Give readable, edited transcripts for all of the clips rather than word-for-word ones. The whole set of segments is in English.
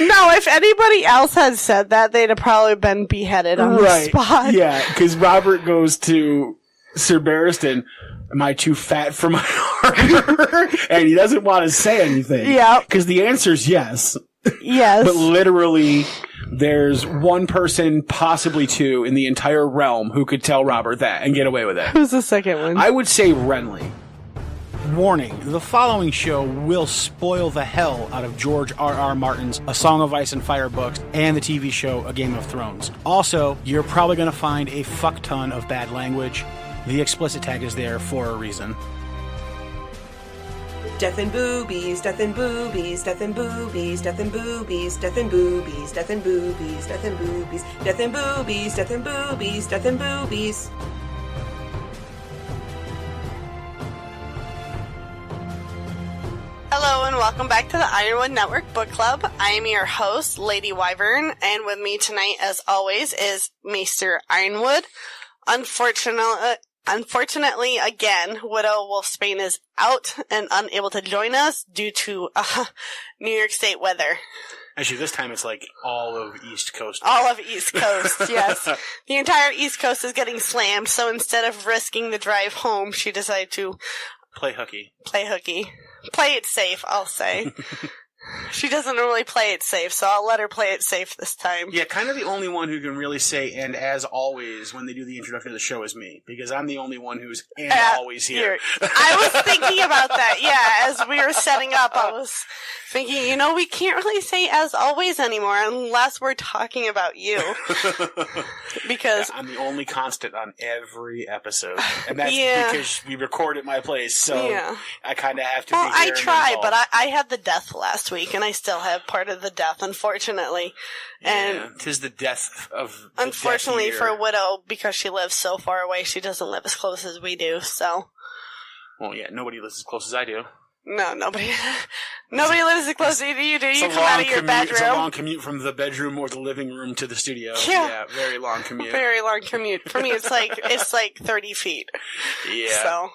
No, if anybody else had said that, they'd have probably been beheaded on the spot. Yeah, because Robert goes to Sir Barristan, am I too fat for my armor? And he doesn't want to say anything. Yeah. Because the answer is yes. Yes. But literally, there's one person, possibly two, in the entire realm who could tell Robert that and get away with it. Who's the second one? I would say Renly. Warning, the following show will spoil the hell out of George R.R. Martin's A Song of Ice and Fire books and the TV show A Game of Thrones. Also, you're probably going to find a fuck ton of bad language. The explicit tag is there for a reason. Death and boobies, death and boobies, death and boobies, death and boobies, death and boobies, death and boobies, death and boobies, death and boobies, death and boobies, death and boobies. Hello and welcome back to the Ironwood Network Book Club. I am your host, Lady Wyvern, and with me tonight, as always, is Maester Ironwood. Unfortunately, again, Widow Wolfsbane is out and unable to join us due to New York State weather. Actually, this time it's like all of East Coast. All of East Coast, yes. The entire East Coast is getting slammed, so instead of risking the drive home, she decided to play hooky. Play it safe, I'll say. She doesn't really play it safe, so I'll let her play it safe this time. Yeah, kind of the only one who can really say, and as always, when they do the introduction of the show is me. Because I'm the only one who's and always here. I was thinking about that, yeah. As we were setting up, I was thinking, we can't really say as always anymore unless we're talking about you. Because I'm the only constant on every episode. And that's because we record at my place, so I kind of have to be here. I try, but I had the death last week, and I still have part of the death, unfortunately. And 'tis the death of the unfortunately for Widow, because she lives so far away, she doesn't live as close as we do, so. Well, yeah, nobody lives as close as I do. No, nobody lives as close as you do. You come out of your bedroom. It's a long commute from the bedroom or the living room to the studio. Yeah, very long commute. Very long commute. For me, it's like 30 feet. Yeah. So.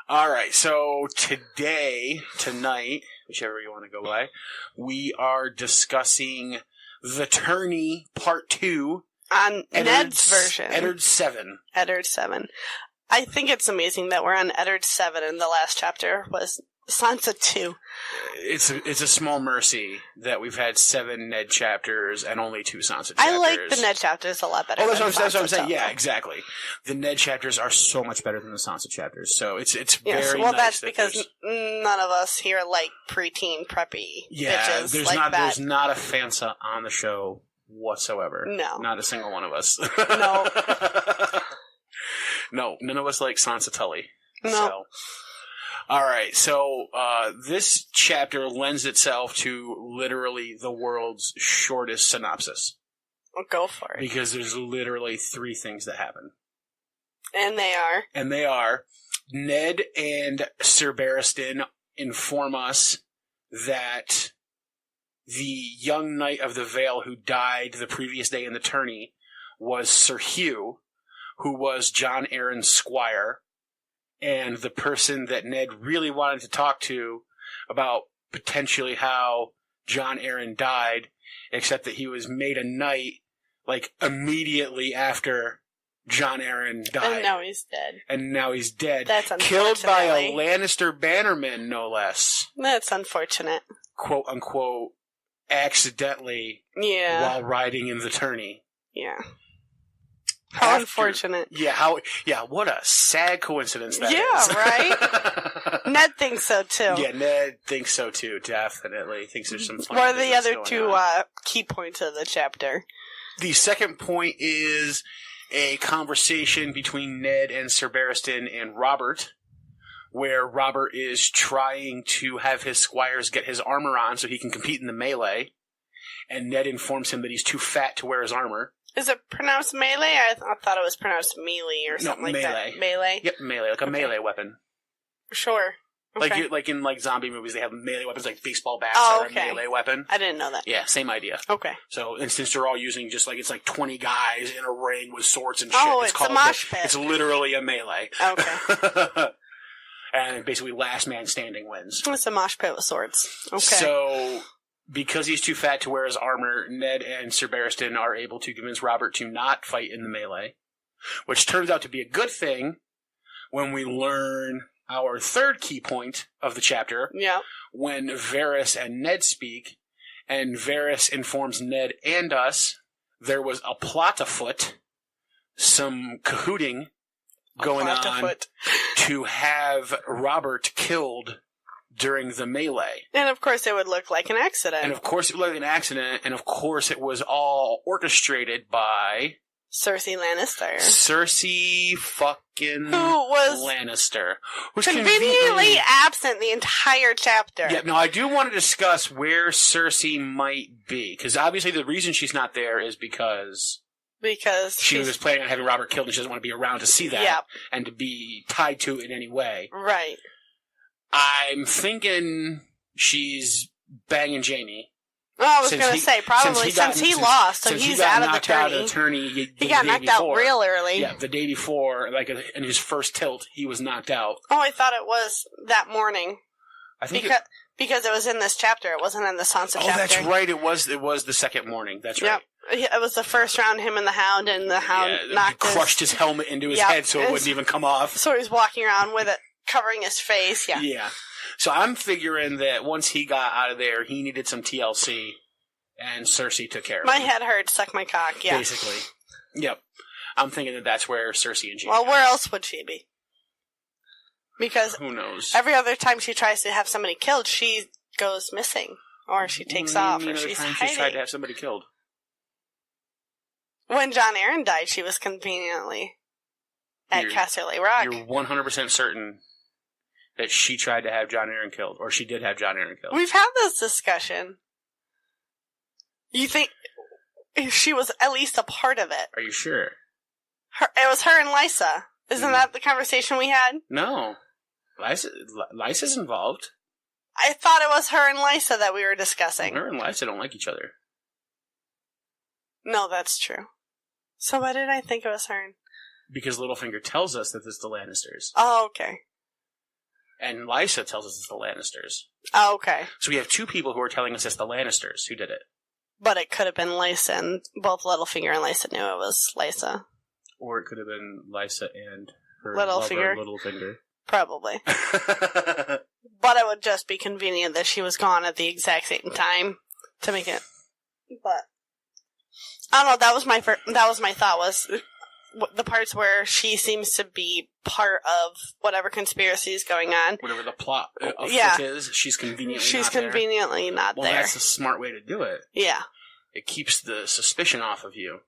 All right, so tonight, whichever you want to go by, we are discussing The Tourney Part 2. On Ned's version. Eddard 7. Eddard 7. I think it's amazing that we're on Eddard 7 and the last chapter was Sansa 2. It's a small mercy that we've had 7 Ned chapters and only 2 Sansa chapters. I like the Ned chapters a lot better. Oh, that's what I'm saying. Yeah, exactly. The Ned chapters are so much better than the Sansa chapters, so it's very well, nice. That's because none of us here like preteen preppy bitches there's not a Sansa on the show whatsoever. No. Not a single one of us. No. No, none of us like Sansa Tully. No. So. Alright, so this chapter lends itself to literally the world's shortest synopsis. Well, go for it. Because there's literally 3 things that happen. And they are? Ned and Sir Barristan inform us that the young knight of the Vale who died the previous day in the tourney was Sir Hugh, who was Jon Arryn's squire, and the person that Ned really wanted to talk to about potentially how Jon Arryn died, except that he was made a knight, immediately after Jon Arryn died. And now he's dead. That's unfortunate. Killed by a Lannister bannerman, no less. That's unfortunate. Quote, unquote, accidentally while riding in the tourney. Yeah. How unfortunate. What a sad coincidence that is. Yeah, right? Ned thinks so, too. Yeah, Ned thinks so, too, definitely. Thinks there's some fun. What are the other 2 key points of the chapter? The second point is a conversation between Ned and Sir Barristan and Robert, where Robert is trying to have his squires get his armor on so he can compete in the melee, and Ned informs him that he's too fat to wear his armor. Is it pronounced melee? I thought it was pronounced melee or something like that. Melee? Yep, melee, a melee weapon. Sure. Okay. Like in zombie movies, they have melee weapons like baseball bats are a melee weapon. I didn't know that. Yeah, same idea. Okay. So, and since they're all using it's 20 guys in a ring with swords and shit. Oh, it's a mosh pit. It's literally a melee. Okay. And basically last man standing wins. It's a mosh pit with swords. Okay. So, because he's too fat to wear his armor, Ned and Sir Barristan are able to convince Robert to not fight in the melee, which turns out to be a good thing when we learn our third key point of the chapter, when Varys and Ned speak, and Varys informs Ned and us there was a plot afoot, some cahooting going on to have Robert killed during the melee. And of course it would look like an accident. And of course it was all orchestrated by Cersei Lannister. Cersei fucking Lannister. Who's conveniently absent the entire chapter. Yeah, no, I do want to discuss where Cersei might be. Because obviously the reason she's not there is because she was planning on having Robert killed and she doesn't want to be around to see that and to be tied to it in any way. Right. I'm thinking she's banging Jaime. Oh, I was going to say, probably, since he lost, so he's out of the tourney. He got knocked out real early. Yeah, the day before, like in his first tilt, he was knocked out. Oh, I thought it was that morning. I think because it was in this chapter, it wasn't in the Sansa chapter. Oh, that's right, it was the second morning, that's right. Yep. It was the first round, him and the Hound crushed his helmet into his head so it wouldn't even come off. So he was walking around with it covering his face, Yeah. So I'm figuring that once he got out of there, he needed some TLC, and Cersei took care of my him. head hurt, suck my cock, Basically. Yep. I'm thinking that's where Cersei and Jaime Well, where else would she be? Because who knows? Every other time she tries to have somebody killed, she goes missing. Or she takes off, or she's hiding. She's tried to have somebody killed. When Jon Arryn died, she was conveniently at Casterly Rock. You're 100% certain that she tried to have Jon Arryn killed, or she did have Jon Arryn killed. We've had this discussion. You think she was at least a part of it? Are you sure? It was her and Lysa. Isn't that the conversation we had? No. Lysa's involved. I thought it was her and Lysa that we were discussing. Her and Lysa don't like each other. No, that's true. So why did I think it was her? Because Littlefinger tells us that it's the Lannisters. Oh, okay. And Lysa tells us it's the Lannisters. Oh, okay. So we have two people who are telling us it's the Lannisters who did it. But it could have been Lysa, and both Littlefinger and Lysa knew it was Lysa. Or it could have been Lysa and her Littlefinger. Littlefinger. Probably. But it would just be convenient that she was gone at the exact same time to make it. But I don't know. That was my thought. Was the parts where she seems to be part of whatever conspiracy is going on. Whatever the plot of is, she's conveniently not there. Well, that's a smart way to do it. Yeah. It keeps the suspicion off of you.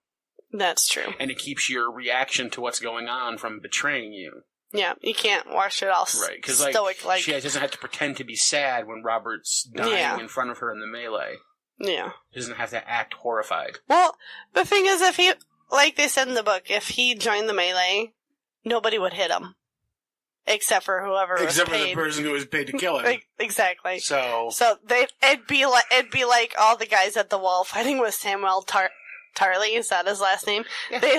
That's true. And it keeps your reaction to what's going on from betraying you. Yeah, you can't watch it all right, because stoic. She doesn't have to pretend to be sad when Robert's dying in front of her in the melee. Yeah. She doesn't have to act horrified. Well, the thing is, if he, like they said in the book, if he joined the melee, nobody would hit him. Except for whoever was paid. Except for the person who was paid to kill him. Exactly. So it'd be like all the guys at the wall fighting with Samuel Tarly, is that his last name? Yeah. They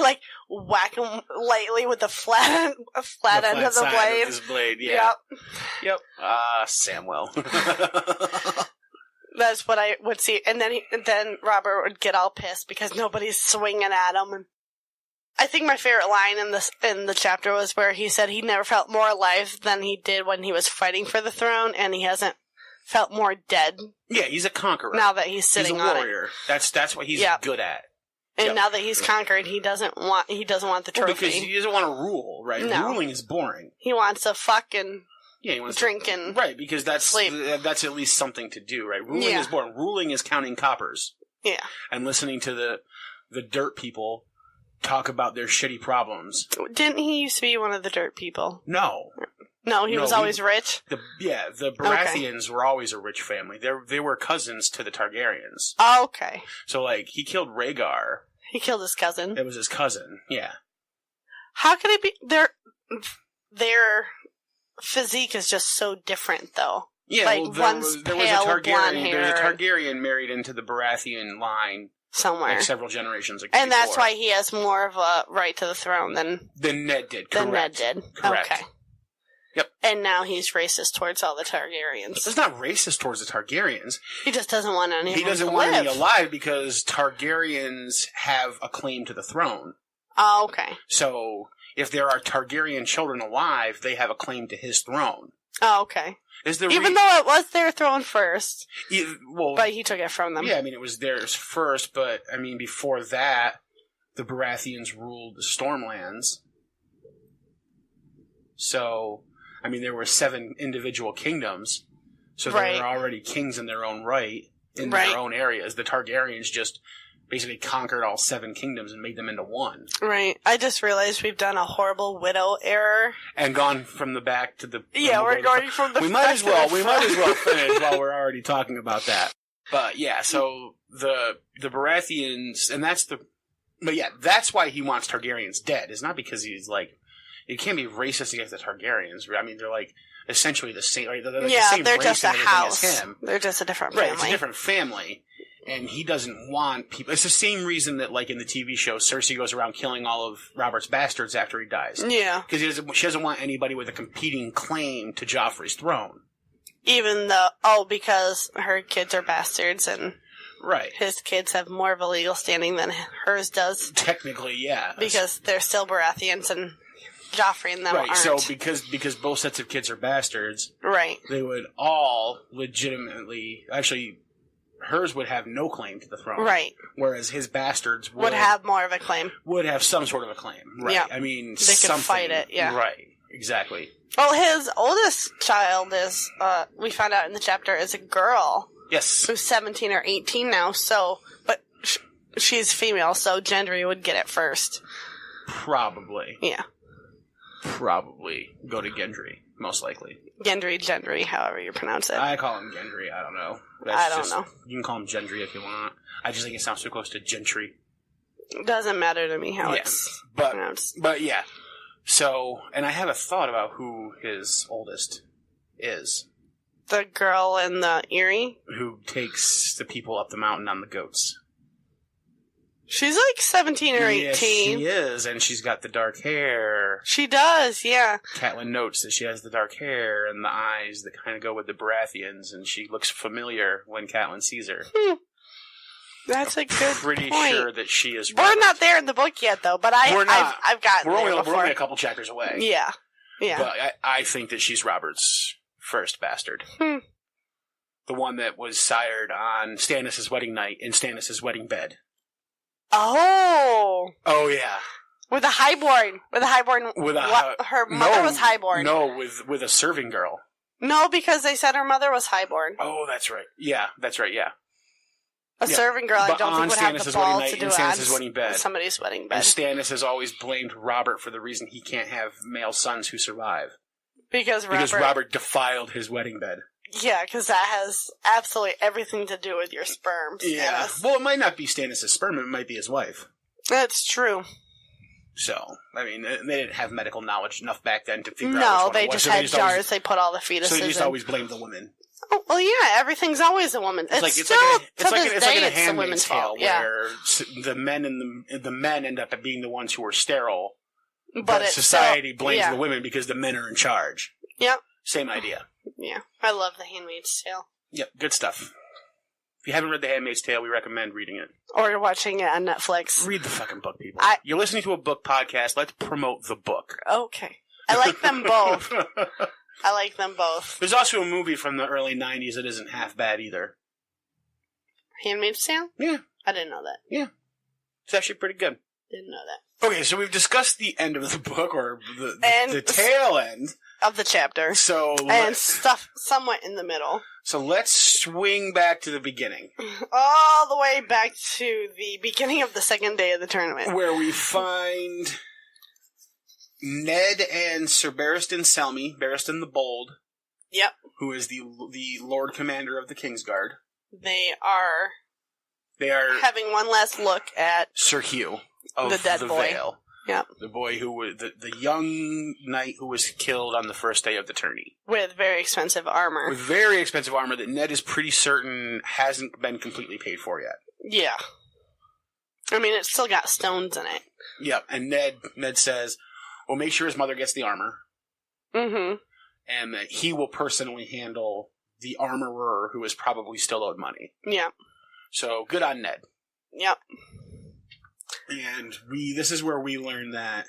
whack him lightly with the flat end of the blade. Of his blade, yeah. Yep. Samuel. That's what I would see. And then Robert would get all pissed because nobody's swinging at him. And I think my favorite line in the chapter was where he said he never felt more alive than he did when he was fighting for the throne, and he hasn't felt more dead. Yeah, he's a conqueror. Now that he's sitting on it. He's a warrior. That's what he's good at. And now that he's conquered, he doesn't want the trophy. Well, because he doesn't want to rule, right? No. Ruling is boring. He wants to fucking drink and right, because that's sleep. That's at least something to do, right? Ruling is boring. Ruling is counting coppers. Yeah. And listening to the dirt people talk about their shitty problems. Didn't he used to be one of the dirt people? No. No, he was always rich? The Baratheons were always a rich family. They were cousins to the Targaryens. Oh, okay. So, he killed Rhaegar. He killed his cousin. It was his cousin, yeah. How could it be? Their physique is just so different, though. Yeah, one's there pale, was a blonde hair. There's a Targaryen married into the Baratheon line. Somewhere. Several generations ago. And that's why he has more of a right to the throne than Ned did, correct. Correct. Okay. Yep. And now he's racist towards all the Targaryens. He's not racist towards the Targaryens. He just doesn't want any. He doesn't want any alive because Targaryens have a claim to the throne. Oh, okay. So if there are Targaryen children alive, they have a claim to his throne. Oh, okay. Even though it was their throne first, well, but he took it from them. Yeah, I mean, it was theirs first, but I mean, before that, the Baratheons ruled the Stormlands. So, I mean, there were 7 individual kingdoms, so they were already kings in their own right, in their own areas. The Targaryens just basically conquered all 7 kingdoms and made them into one. Right. I just realized we've done a horrible widow error. And gone from the back to the... Yeah, we're going from the we might as well finish while we're already talking about that. But yeah, so the Baratheons, and that's the... But yeah, that's why he wants Targaryens dead. It's not because he's like... You can't be racist against the Targaryens. I mean, they're like essentially the same... Like, they're the same they're race just a and everything house. as him. They're just a different family. Right, it's a different family. And he doesn't want people... It's the same reason that, like, in the TV show, Cersei goes around killing all of Robert's bastards after he dies. Yeah. Because she doesn't want anybody with a competing claim to Joffrey's throne. Even though... because her kids are bastards and... Right. His kids have more of a legal standing than hers does. Technically, yeah. Because they're still Baratheons and Joffrey and them aren't. Right, so because both sets of kids are bastards... Right. They would all legitimately... Actually... Hers would have no claim to the throne. Right. Whereas his bastards would have more of a claim. Would have some sort of a claim. Right. Yeah. I mean, they could fight it, yeah. Right. Exactly. Well, his oldest child is, we found out in the chapter, is a girl. Yes. Who's 17 or 18 now, so, but she's female, so Gendry would get it first. Probably. Yeah. Probably go to Gendry, most likely. Gendry, however you pronounce it. I call him Gendry, I don't know. I don't know. You can call him Gendry if you want. I just think it sounds too close to gentry. It doesn't matter to me how it's pronounced. But yeah. So, and I have a thought about who his oldest is. The girl in the Eyrie? Who takes the people up the mountain on the goats. She's like 17 or 18. Yes, she is, and she's got the dark hair. She does, yeah. Catelyn notes that she has the dark hair and the eyes that kind of go with the Baratheons, and she looks familiar when Catelyn sees her. That's a good Pretty point. sure that she is We're not there in the book yet, though, but I've gotten there before. We're only a couple chapters away. Yeah. Yeah. But I think that she's Robert's first bastard. The one that was sired on Stannis' wedding night in Stannis' wedding bed. Oh. Oh, yeah. With a highborn. Her mother was highborn. No, with a serving girl. No, because they said her mother was highborn. Oh, that's right. Yeah, that's right, yeah. A serving girl, I don't think would have the balls to do it on somebody's wedding bed. And Stannis has always blamed Robert for the reason he can't have male sons who survive. Because Robert defiled his wedding bed. Yeah, because that has absolutely everything to do with your sperm. Yeah. Stannis. Well, it might not be Stannis' sperm, it might be his wife. That's true. So, I mean, they didn't have medical knowledge enough back then to figure out which No, one they it was. just So had jars they put all the fetuses in. So they just always blamed the women. Oh, well, yeah, everything's always a woman. It's like a Handmaid's Tale yeah. where the men end up being the ones who are sterile, but society blames the women because the men are in charge. Yep. Same idea. Yeah. I love The Handmaid's Tale. Yep, good stuff. If you haven't read The Handmaid's Tale, we recommend reading it. Or watching it on Netflix. Read the fucking book, people. You're listening to a book podcast. Let's promote the book. Okay. I like them both. I like them both. There's also a movie from the early 90s that isn't half bad either. Handmaid's Tale? Yeah. I didn't know that. Yeah. It's actually pretty good. Didn't know that. Okay, so we've discussed the end of the book, or the tail end. Of the chapter. And stuff somewhat in the middle. So let's swing back to the beginning. All the way back to the beginning of the second day of the tournament. Where we find Ned and Sir Barristan Selmy, Barristan the Bold. Yep. Who is the Lord Commander of the Kingsguard. They are having one last look at Sir Hugh of the dead boy. Vale. Yeah. The boy who was the young knight who was killed on the first day of the tourney. With very expensive armor. With very expensive armor that Ned is pretty certain hasn't been completely paid for yet. Yeah. I mean, it's still got stones in it. Yep, and Ned says, well, make sure his mother gets the armor. Mm-hmm. and that he will personally handle the armorer who is probably still owed money. Yeah. So, good on Ned. Yep. And this is where we learn that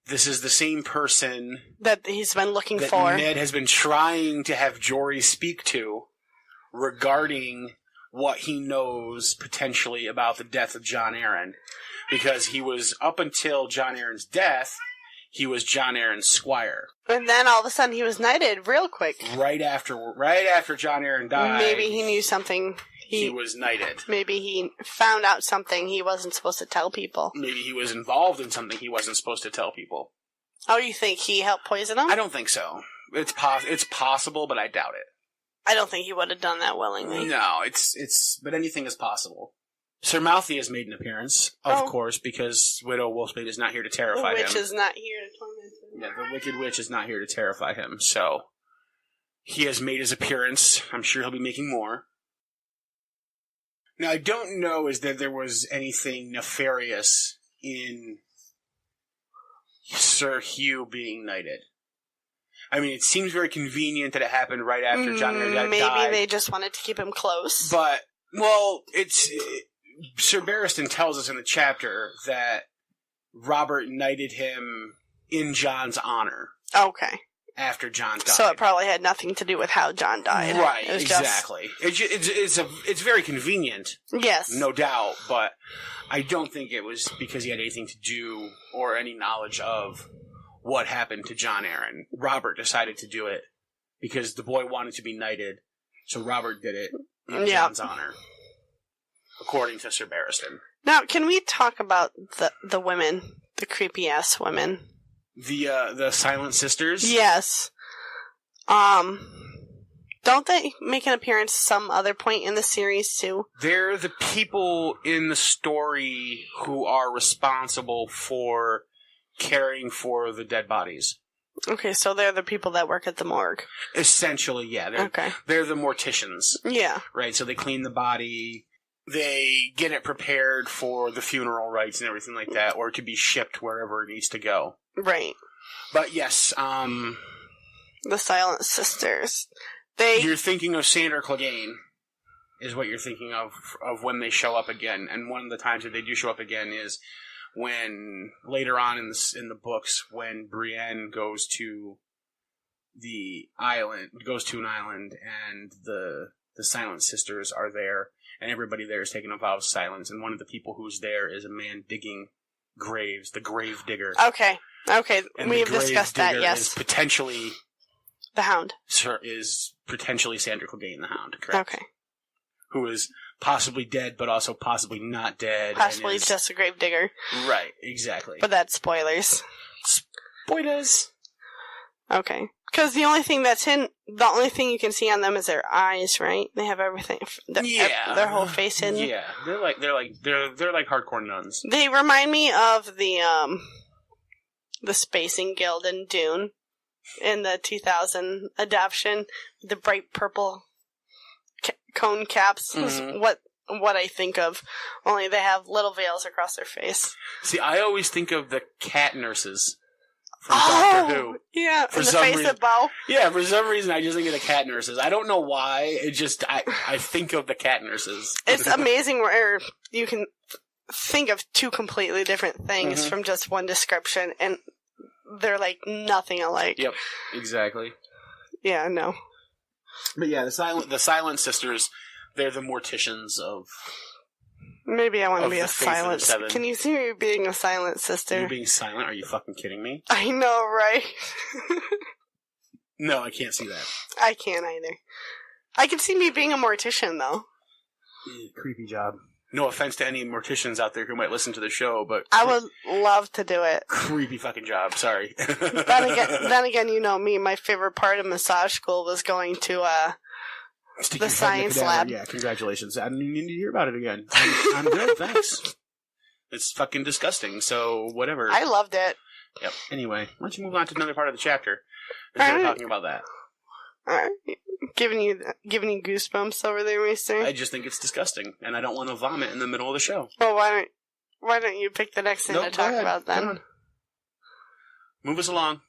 this is the same person that he's been looking that for. Ned has been trying to have Jory speak to regarding what he knows potentially about the death of John Arryn. Because he was, up until John Arryn's death, he was John Arryn's squire. And then all of a sudden he was knighted real quick. Right after John Arryn died. Maybe he knew something. He was knighted. Maybe he found out something he wasn't supposed to tell people. Maybe he was involved in something he wasn't supposed to tell people. Oh, you think he helped poison him? I don't think so. It's possible, but I doubt it. I don't think he would have done that willingly. No, but anything is possible. Sir Mouthy has made an appearance, of course, because Widow Wolfsbane is not here to terrify him. The witch is not here to torment him. Yeah, the Wicked Witch is not here to terrify him, so he has made his appearance. I'm sure he'll be making more. Now, I don't know is that there was anything nefarious in Sir Hugh being knighted. I mean, it seems very convenient that it happened right after John Arryn died. Maybe they just wanted to keep him close. But, Sir Barristan tells us in the chapter that Robert knighted him in John's honor. Okay. After John died. So it probably had nothing to do with how John died. Right, exactly. It's very convenient. Yes. No doubt, but I don't think it was because he had anything to do or any knowledge of what happened to John Arryn. Robert decided to do it because the boy wanted to be knighted, so Robert did it in John's honor, according to Sir Barristan. Now, can we talk about the women, the creepy-ass women? The Silent Sisters? Yes. Don't they make an appearance some other point in the series, too? They're the people in the story who are responsible for caring for the dead bodies. Okay, so they're the people that work at the morgue. Essentially, yeah. They're the morticians. Yeah. Right, so they clean the body, they get it prepared for the funeral rites and everything like that, or to be shipped wherever it needs to go. Right. But yes, the Silent Sisters. You're thinking of Sandor Clegane, is what you're thinking of when they show up again. And one of the times that they do show up again is when, later on in the books, when Brienne goes to an island, and the Silent Sisters are there, and everybody there is taking a vow of silence, and one of the people who's there is a man digging graves, the grave digger. Okay, and we've discussed that, yes. Is potentially... The Hound. Is potentially Sandor Clegane the Hound, correct? Okay. Who is possibly dead, but also possibly not dead. Possibly just a grave digger. Right, exactly. But that's spoilers. Spoilers! Okay. Because the only thing you can see on them is their eyes, right? They have everything. Their whole face hidden. Yeah, they're like hardcore nuns. They remind me of the Spacing Guild in Dune in the 2000 adaptation. The bright purple cone caps is what I think of. Only they have little veils across their face. See, I always think of the cat nurses. From Doctor Who. Yeah, in the face of Bo. Yeah, for some reason I just think of the cat nurses. I don't know why. It just, I think of the cat nurses. It's amazing where you can think of two completely different things from just one description, and they're like nothing alike. Yep, exactly. Yeah, no. But yeah, the Silent Sisters, they're the morticians of... Maybe I want to be a silent... Can you see me being a silent sister? You being silent? Are you fucking kidding me? I know, right? No, I can't see that. I can't either. I can see me being a mortician, though. Creepy job. No offense to any morticians out there who might listen to the show, but... I would love to do it. Creepy fucking job, sorry. Then again, you know me, my favorite part of massage school was going to, the science lab. Yeah, congratulations. I didn't need to hear about it again. I'm good, thanks. It's fucking disgusting, so whatever. I loved it. Yep. Anyway, why don't you move on to another part of the chapter instead of talking about that? Alright. Giving you goosebumps over there, Maester? I just think it's disgusting, and I don't want to vomit in the middle of the show. Well, why don't you pick the next thing to talk about then? Move us along.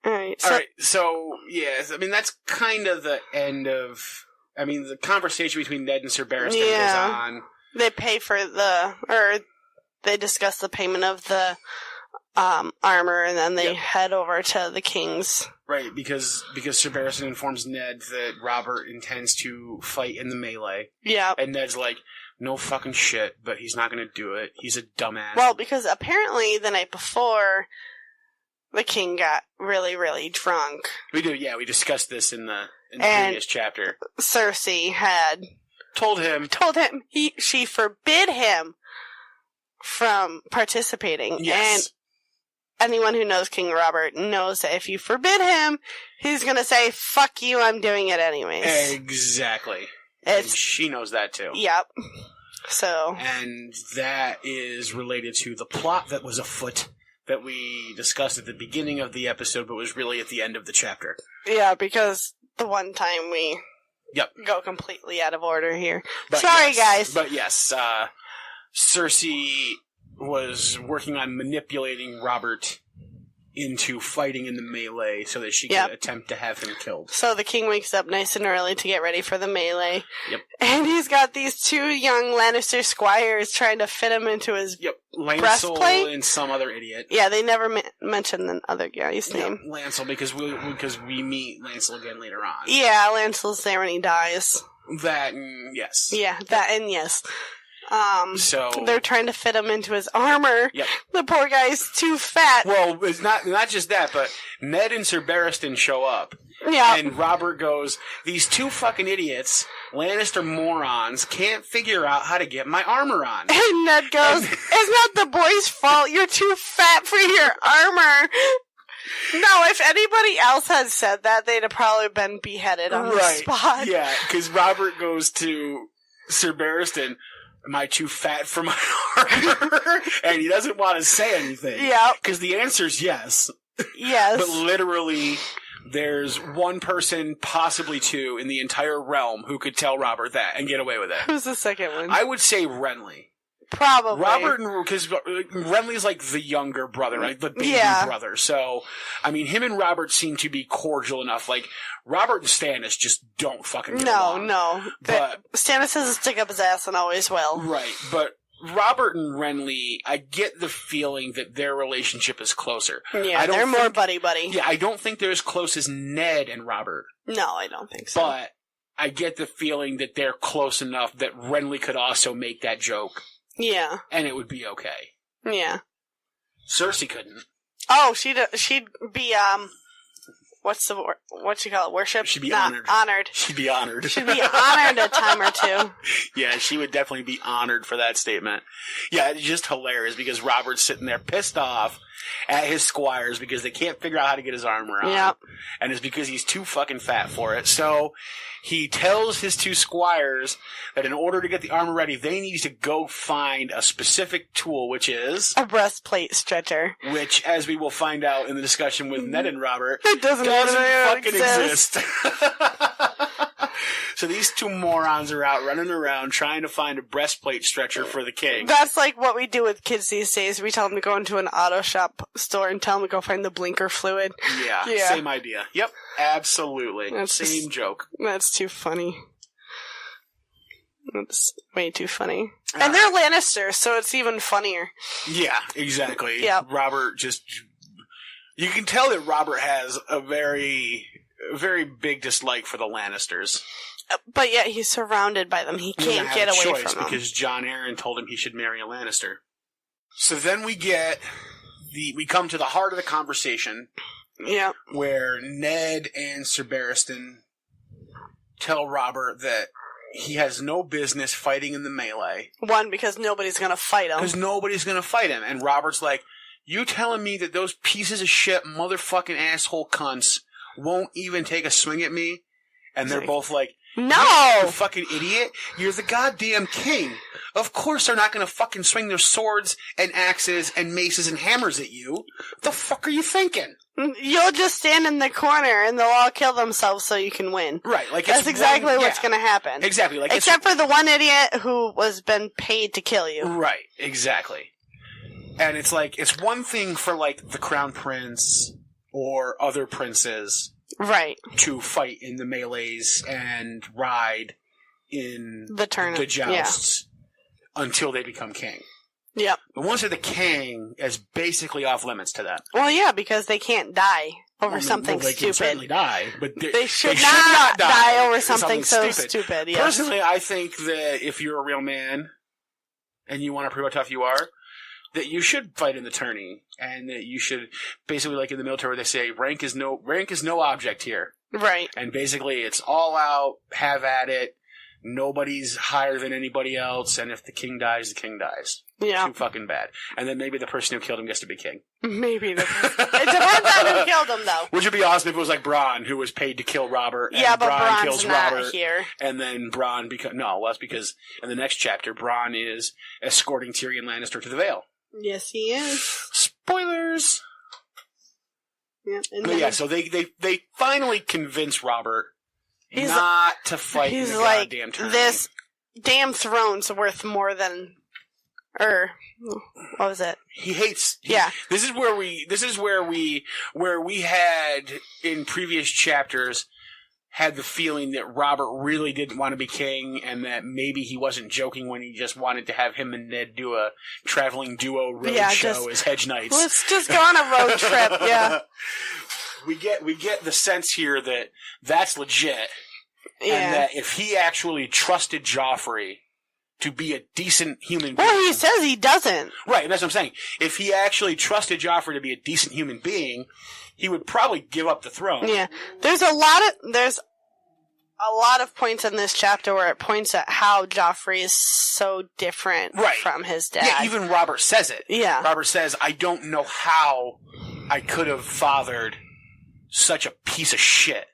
Alright, so, yes, I mean, that's kind of the end of... I mean, the conversation between Ned and Sir Barristan goes on. They pay for they discuss the payment of the armor, and then they head over to the king's. Right, because Sir Barristan informs Ned that Robert intends to fight in the melee. Yeah. And Ned's like, no fucking shit, but he's not going to do it. He's a dumbass. Well, because apparently the night before, the king got really, really drunk. We discussed this in the previous chapter. Cersei had told him she forbid him from participating. Yes. And anyone who knows King Robert knows that if you forbid him, he's gonna say, fuck you, I'm doing it anyways. Exactly. And she knows that too. Yep. So. And that is related to the plot that was afoot that we discussed at the beginning of the episode, but was really at the end of the chapter. Yeah, because the one time we go completely out of order here. But sorry, guys. But yes, Cersei was working on manipulating Robert into fighting in the melee so that she could attempt to have him killed. So the king wakes up nice and early to get ready for the melee. Yep. And he's got these two young Lannister squires trying to fit him into his breastplate. And some other idiot. Yeah, they never mention the other guy's name. Lancel, because we meet Lancel again later on. Yeah, Lancel's there when he dies. That and yes. Yeah, that and yes. So they're trying to fit him into his armor. Yep. The poor guy's too fat. Well, it's not just that, but Ned and Sir Barristan show up. Yeah. And Robert goes, these two fucking idiots, Lannister morons, can't figure out how to get my armor on. And Ned goes, it's not the boy's fault. You're too fat for your armor. No, if anybody else had said that, they'd have probably been beheaded on the spot. Yeah, because Robert goes to Sir Barristan, am I too fat for my armor? And he doesn't want to say anything. Yeah. Because the answer is yes. Yes. But literally, there's one person, possibly two, in the entire realm who could tell Robert that and get away with it. Who's the second one? I would say Renly. Probably. Robert, because Renly's like the younger brother, right? The baby brother. So, I mean, him and Robert seem to be cordial enough. Like, Robert and Stannis just don't fucking get along. No. But Stannis has to stick up his ass and always will. Right, but Robert and Renly, I get the feeling that their relationship is closer. Yeah, they're more buddy-buddy. Yeah, I don't think they're as close as Ned and Robert. No, I don't think so. But I get the feeling that they're close enough that Renly could also make that joke. Yeah. And it would be okay. Yeah. Cersei couldn't. Oh, she'd be, what you call it, worship? She'd be honored. Honored. She'd be honored. She'd be honored a time or two. Yeah, she would definitely be honored for that statement. Yeah, it's just hilarious because Robert's sitting there pissed off at his squires because they can't figure out how to get his armor on. Yep. And it's because he's too fucking fat for it. So he tells his two squires that in order to get the armor ready, they need to go find a specific tool, which is a breastplate stretcher. Which, as we will find out in the discussion with Ned and Robert, it doesn't fucking exist. So these two morons are out running around trying to find a breastplate stretcher for the king. That's like what we do with kids these days. We tell them to go into an auto shop store and tell them to go find the blinker fluid. Yeah. Same idea. Yep, absolutely. Same joke. That's too funny. That's way too funny. And they're Lannisters, so it's even funnier. Yeah, exactly. Yeah. Robert just... You can tell that Robert has a very big dislike for the Lannisters. But yet he's surrounded by them. He can't get away from them. Because Jon Arryn told him he should marry a Lannister. So then we come to the heart of the conversation. Yeah. Where Ned and Sir Barristan tell Robert that he has no business fighting in the melee. One, because nobody's gonna fight him. Because nobody's gonna fight him. And Robert's like, you telling me that those pieces of shit motherfucking asshole cunts won't even take a swing at me? And they're both like, no! You fucking idiot. You're the goddamn king. Of course they're not gonna fucking swing their swords and axes and maces and hammers at you. What the fuck are you thinking? You'll just stand in the corner and they'll all kill themselves so you can win. Right, like that's exactly what's gonna happen. Exactly. Like except for the one idiot who was been paid to kill you. Right, exactly. And it's like, it's one thing for like the Crown Prince or other princes Right. to fight in the melees and ride in The jousts until they become king. Yep. But once they're the king, it's basically off limits to them. Well, yeah, because they can't die over something they can certainly stupid. die, but They should not die over something so stupid. stupid. Yes. Personally, I think that if you're a real man and you want to prove how tough you are, that you should fight in the tourney, and that you should basically, like in the military, where they say rank is no object here, Right. and basically it's all out, have at it. Nobody's higher than anybody else, and if the king dies, the king dies. Yeah. Too fucking bad. And then maybe the person who killed him gets to be king. Maybe. It depends on who killed him, though. Which would be awesome if it was like Bronn, who was paid to kill Robert. And Yeah, but Bronn Bronn's kills not Robert, here. and then Bronn that's because in the next chapter, Bronn is escorting Tyrion Lannister to the Vale. Yes, he is. Spoilers! Yeah, But yeah, so they finally convince Robert not to fight in He's the like, goddamn tourney. this damn throne's worth more than... what was it? He hates. Yeah. This is where we had in previous chapters had the feeling that Robert really didn't want to be king, and that maybe he wasn't joking when he just wanted to have him and Ned do a traveling duo road show as hedge knights. Let's just go on a road trip. Yeah. We get the sense here that that's legit, Yeah. and that if he actually trusted Joffrey to be a decent human being. Well, he says he doesn't. Right, and that's what I'm saying. If he actually trusted Joffrey to be a decent human being, he would probably give up the throne. Yeah. There's a lot of points in this chapter where it points at how Joffrey is so different from his dad. Yeah, even Robert says it. Yeah. Robert says, I don't know how I could have fathered such a piece of shit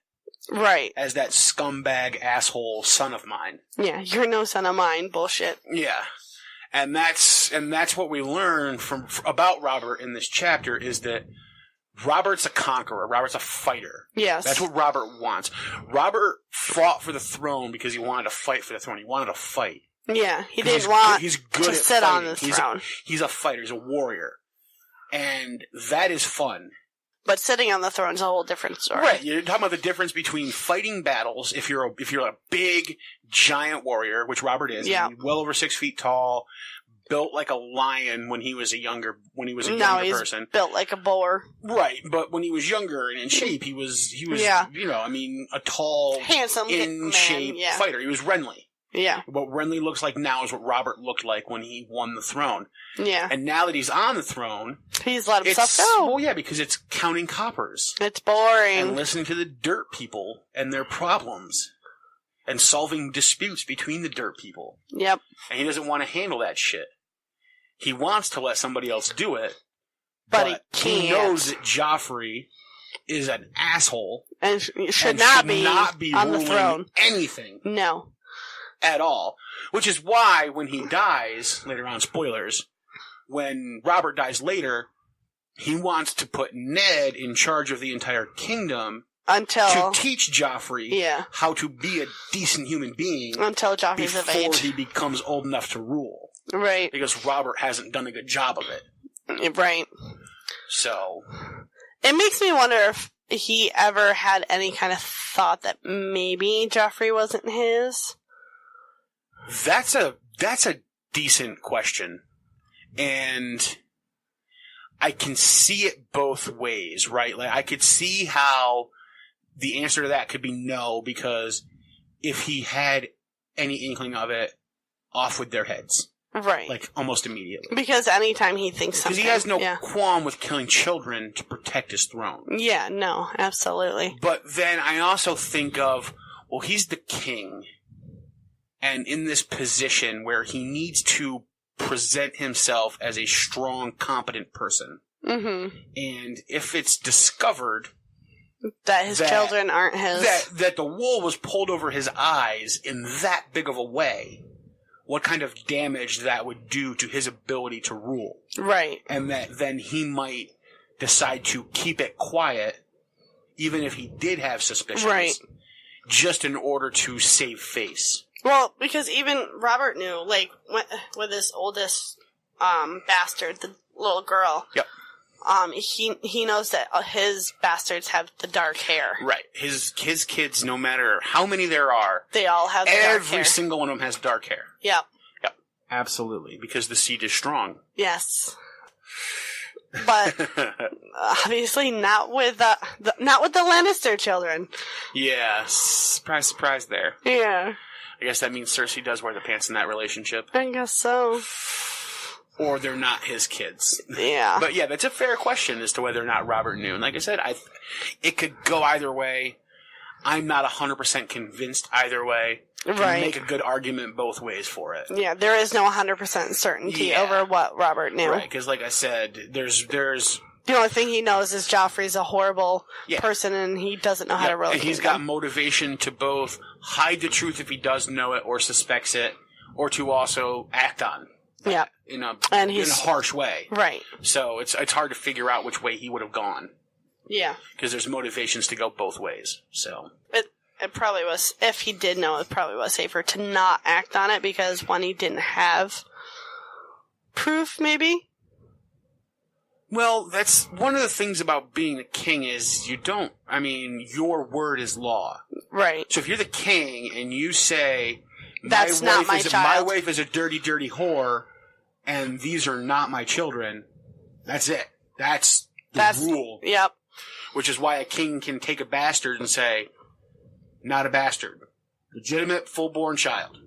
Right. as that scumbag asshole son of mine. Yeah, you're no son of mine. Bullshit. Yeah. And that's what we learn about Robert in this chapter, is that Robert's a conqueror. Robert's a fighter. Yes. That's what Robert wants. Robert fought for the throne because he wanted to fight for the throne. He wanted to fight. Yeah, he didn't want he's good to at sit fighting. on the throne. He's a fighter. He's a warrior. And that is fun. But sitting on the throne's a whole different story. Right. You're talking about the difference between fighting battles, if you're a big, giant warrior, which Robert is, well over 6 feet tall, built like a lion when he was a younger person. Built like a boar. Right, but when he was younger and in shape, he was a tall, handsome, in shape fighter. He was Renly. Yeah. What Renly looks like now is what Robert looked like when he won the throne. Yeah. And now that he's on the throne, he's let himself go. Well, yeah, because it's counting coppers. It's boring. And listening to the dirt people and their problems. And solving disputes between the dirt people. Yep. And he doesn't want to handle that shit. He wants to let somebody else do it. But he can't. He knows that Joffrey is an asshole. And should not be on the throne. Anything. No. At all. Which is why when he dies, later on, spoilers, when Robert dies later, he wants to put Ned in charge of the entire kingdom to teach Joffrey how to be a decent human being until Joffrey's of age. Before he becomes old enough to rule. Right. Because Robert hasn't done a good job of it. Right. So. It makes me wonder if he ever had any kind of thought that maybe Joffrey wasn't his. That's a decent question. And I can see it both ways, right? Like, I could see how the answer to that could be no, because if he had any inkling of it, off with their heads. Right. Like, almost immediately. Because anytime he thinks something... Because he has no qualm with killing children to protect his throne. Yeah, no, absolutely. But then I also think of, well, he's the king. And in this position where he needs to present himself as a strong, competent person. Mm-hmm. And if it's discovered... That his children aren't his... That the wool was pulled over his eyes in that big of a way, what kind of damage that would do to his ability to rule. Right. And that then he might decide to keep it quiet, even if he did have suspicions. Right. Just in order to save face. Well, because even Robert knew, like, with his oldest bastard, the little girl. Yep. he knows that his bastards have the dark hair. Right. His kids, no matter how many there are, They all have the dark hair. every single one of them has dark hair. Yep. Yep. Absolutely. Because the seed is strong. Yes. But obviously not with the Lannister children. Yeah. Surprise, surprise there. Yeah. I guess that means Cersei does wear the pants in that relationship. I guess so. Or they're not his kids. Yeah. But yeah, that's a fair question as to whether or not Robert knew. And like I said, it could go either way. I'm not 100% convinced either way. You can make a good argument both ways for it. Yeah, there is no 100% certainty over what Robert knew. Right, because like I said, there's the only thing he knows is Joffrey's a horrible person and he doesn't know how to relate. And he's got motivation to both hide the truth if he does know it or suspects it, or to also act on that in a harsh way. Right. So it's hard to figure out which way he would have gone. Yeah. Because there's motivations to go both ways. So it probably was, if he did know, it probably was safer to not act on it because, one, he didn't have proof, maybe? Well, that's one of the things about being a king is your word is law. Right. So if you're the king and you say, my wife is a dirty, dirty whore, and these are not my children, that's it. That's the rule. Yep. Which is why a king can take a bastard and say, not a bastard. Legitimate, full-born child.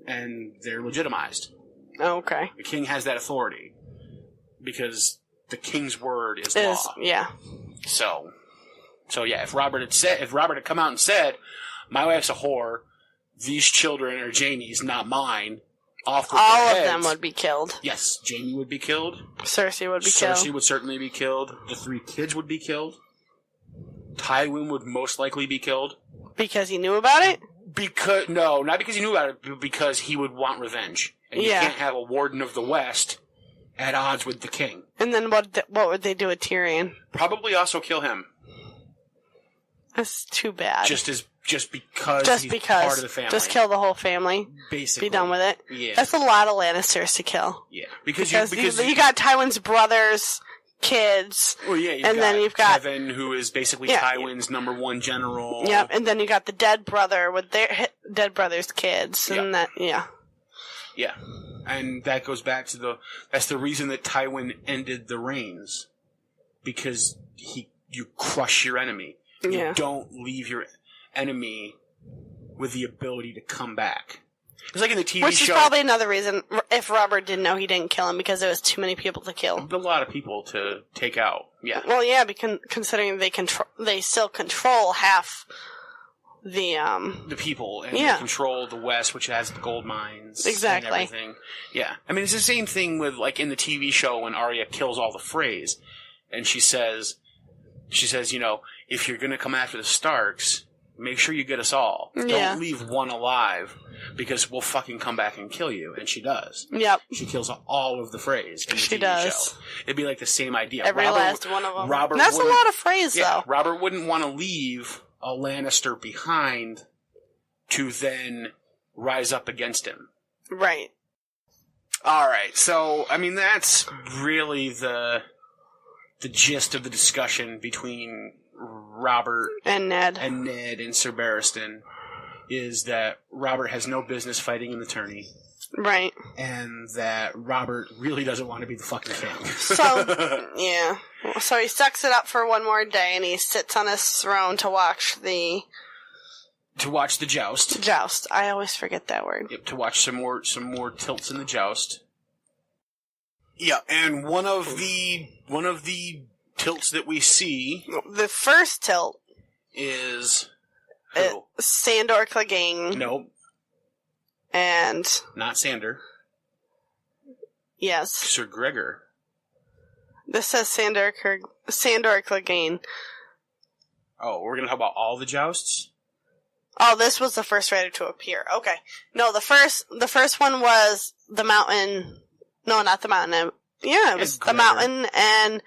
And they're legitimized. Okay. The king has that authority. Because the king's word is law. Yeah. So yeah, if Robert had come out and said, my wife's a whore, these children are Jaime's, not mine, all of them would be killed. Yes, Jaime would be killed. Cersei would be killed. Cersei would certainly be killed. The 3 kids would be killed. Tywin would most likely be killed. Because he knew about it? No, not because he knew about it, but because he would want revenge. And you can't have a Warden of the West at odds with the king. And then what would they do with Tyrion? Probably also kill him. That's too bad. Just because he's part of the family. Just kill the whole family. Basically. Be done with it. Yeah. That's a lot of Lannisters to kill. Yeah. Because you got Tywin's brothers, kids. Well, yeah, then you've got Kevin, who is basically Tywin's number 1 general. Yep, and then you got the dead brother with their dead brother's kids, and Yeah, and that goes back to that's the reason that Tywin ended the reigns, because you crush your enemy. You don't leave your enemy with the ability to come back. It's like in the TV show. Which is probably another reason, if Robert didn't know, he didn't kill him, because there was too many people to kill. A lot of people to take out, yeah. Well, yeah, because considering they still control half the people, and they control the West, which has the gold mines and everything. Yeah. I mean, it's the same thing with, like, in the TV show when Arya kills all the Freys, and she says, if you're gonna come after the Starks, make sure you get us all. Yeah. Don't leave one alive, because we'll fucking come back and kill you. And she does. Yep. She kills all of the Freys in the TV show. It'd be like the same idea. Last one of them. That's a lot of Freys, though. Robert wouldn't want to leave a Lannister behind to then rise up against him. Right. Alright, so, I mean, that's really the gist of the discussion between Robert and Ned and Sir Barristan, is that Robert has no business fighting in the tourney. Right. And that Robert really doesn't want to be the fucking king. So, yeah. So he sucks it up for one more day, and he sits on his throne to watch the joust. Joust. I always forget that word. Yep, to watch some more tilts in the joust. Yeah, and one of the tilts that we see, the first tilt is who? Sandor Clegane. Nope. And not Sandor. Yes. Sir Gregor. This says Sandor Clegane. Oh, we're gonna talk about all the jousts? Oh, this was the first rider to appear. Okay. No, the first one was the Mountain. No, not the Mountain. Yeah, it was the Mountain and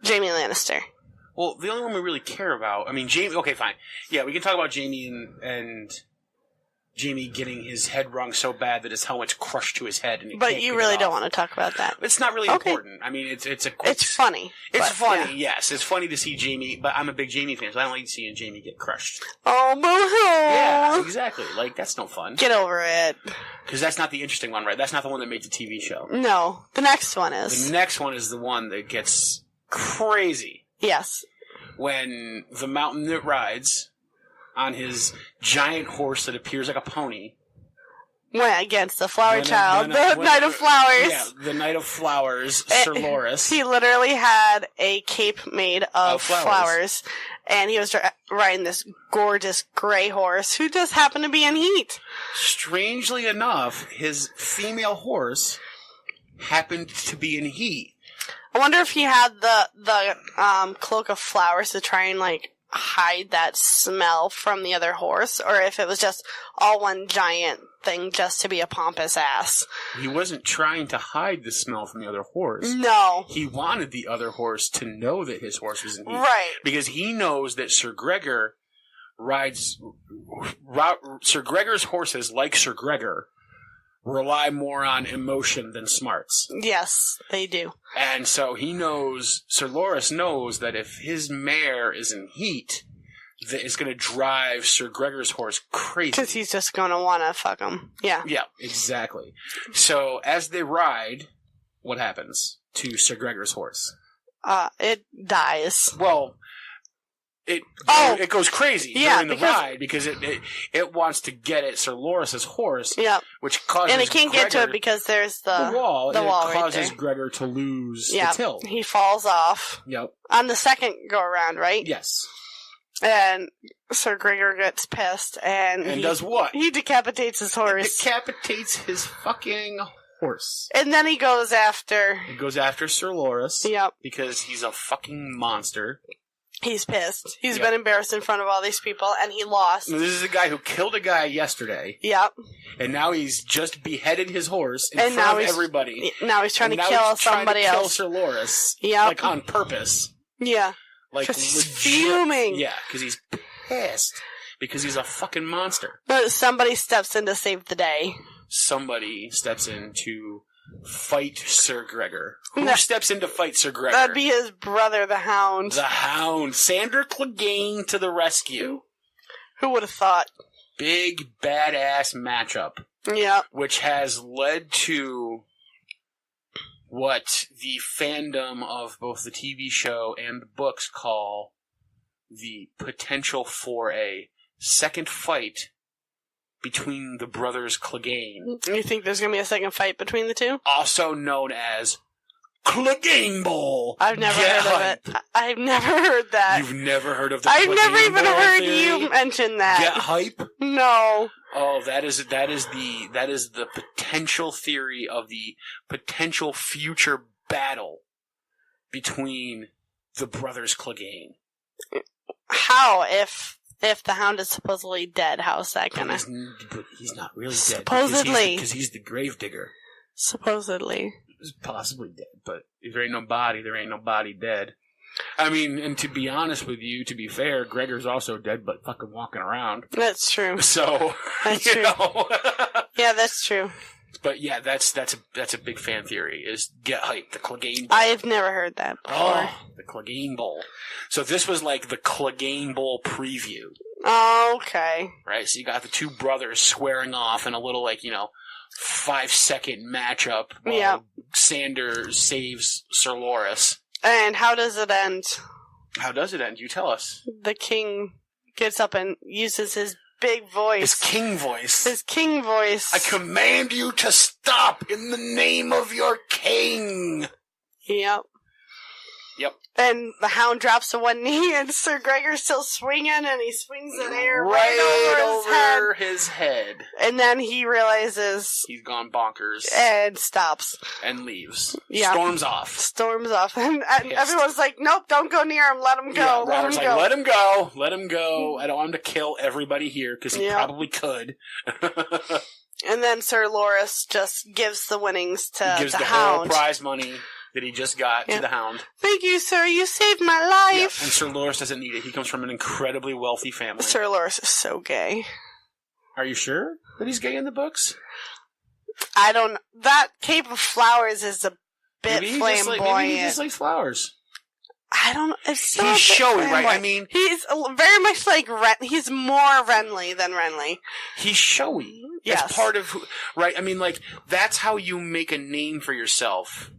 Jaime Lannister. Well, the only one we really care about, I mean, Jaime. Okay, fine. Yeah, we can talk about Jaime and Jaime getting his head wrung so bad that his helmet's crushed to his head. But you really don't want to talk about that. It's not really important. I mean, it's funny. It's funny, yes. It's funny to see Jaime, but I'm a big Jaime fan, so I don't like seeing Jaime get crushed. Oh, boo-hoo! Yeah, exactly. Like, that's no fun. Get over it. Because that's not the interesting one, right? That's not the one that made the TV show. No, the next one is. The next one is the one that gets crazy. Yes. When the mountain that rides on his giant horse that appears like a pony went against the flower child, the Knight of Flowers. Yeah, the Knight of Flowers, Sir Loras. He literally had a cape made of flowers, and he was riding this gorgeous gray horse who just happened to be in heat. Strangely enough, his female horse happened to be in heat. I wonder if he had the cloak of flowers to try and, like, hide that smell from the other horse, or if it was just all one giant thing just to be a pompous ass. He wasn't trying to hide the smell from the other horse. No. He wanted the other horse to know that his horse was in heat. Right. Because he knows that Sir Gregor Sir Gregor's horses, like Sir Gregor, rely more on emotion than smarts. Yes, they do. And so he knows, Sir Loras knows that if his mare is in heat, that it's going to drive Sir Gregor's horse crazy. Because he's just going to want to fuck him. Yeah. Yeah, exactly. So as they ride, what happens to Sir Gregor's horse? It dies. Well, it goes crazy during the ride because it wants to get at Sir Loras' horse, which causes and it can't get to it because there's the wall. The wall it causes right there. Gregor to lose the tilt. He falls off. Yep. On the second go around, right? Yes. And Sir Gregor gets pissed and he does what? He decapitates his horse. He decapitates his fucking horse. And then he goes after... He goes after Sir Loras. Yep. Because he's a fucking monster. He's pissed. He's been embarrassed in front of all these people, and he lost. Now, this is a guy who killed a guy yesterday. Yep. And now he's just beheaded his horse in front of everybody. Now he's trying to kill somebody else. Kill Sir Loras. Yep. Like, on purpose. Yeah. Like, just fuming. Yeah, because he's pissed. Because he's a fucking monster. But somebody steps in to save the day. Somebody steps in to fight Sir Gregor. Who steps in to fight Sir Gregor? That'd be his brother, the Hound. The Hound. Sandor Clegane to the rescue. Who would have thought? Big, badass matchup. Yeah. Which has led to what the fandom of both the TV show and the books call the potential for a second fight between the brothers Clegane. You think there's going to be a second fight between the two? Also known as Clegane Bowl. I've never heard of it. I've never heard that. You've never heard of the I've Clegane never even Bowl heard theory? you mention that. Get hype? No. Oh, that is the potential theory of the potential future battle between the brothers Clegane. How if the Hound is supposedly dead? How's that gonna? But he's not really dead. Supposedly, because he's the gravedigger. Supposedly, He's possibly dead, but if there ain't no body, there ain't no body dead. I mean, and to be honest with you, to be fair, Gregor's also dead, but fucking walking around. That's true. So that's you true. know. Yeah, that's true. But yeah, that's a big fan theory. Is get hyped, the Clegane Bowl. I've never heard that before. Oh, the Clegane Bowl. So this was like the Clegane Bowl preview. Okay. Right, so you got the two brothers squaring off in a little 5-second matchup while Sandor saves Sir Loras. And how does it end? How does it end? You tell us. The king gets up and uses his big voice. His king voice. His king voice. I command you to stop in the name of your king. Yep. And the Hound drops to one knee, and Sir Gregor's still swinging, and he swings an air right over his head. And then he realizes he's gone bonkers and stops and leaves. Yeah. Storms off, and everyone's like, "Nope, don't go near him. Let him go. Yeah, let him like, go. Let him go. Let him go. I don't want him to kill everybody here because he probably could." And then Sir Loras just gives the winnings to gives the the Hound. whole prize money that he just got to the Hound. Thank you, sir. You saved my life. Yeah. And Sir Loras doesn't need it. He comes from an incredibly wealthy family. Sir Loras is so gay. Are you sure that he's gay in the books? I don't. That Cape of Flowers is a bit flamboyant. Maybe he just likes flowers. I don't. It's so he's showy, right? flamboyant. I mean, he's very much like he's more Renly than Renly. He's showy. Yes. That's part of right. I mean, like that's how you make a name for yourself.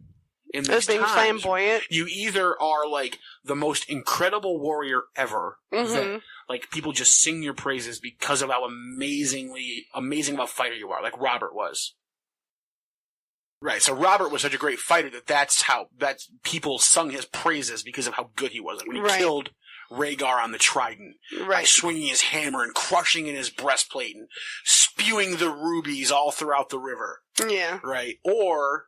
In these being times. flamboyant. You either are like the most incredible warrior ever, that like people just sing your praises because of how amazing of a fighter you are, like Robert was. Right, so Robert was such a great fighter that's people sung his praises because of how good he was. Like when he killed Rhaegar on the Trident, by swinging his hammer and crushing in his breastplate and spewing the rubies all throughout the river. Yeah. Right, or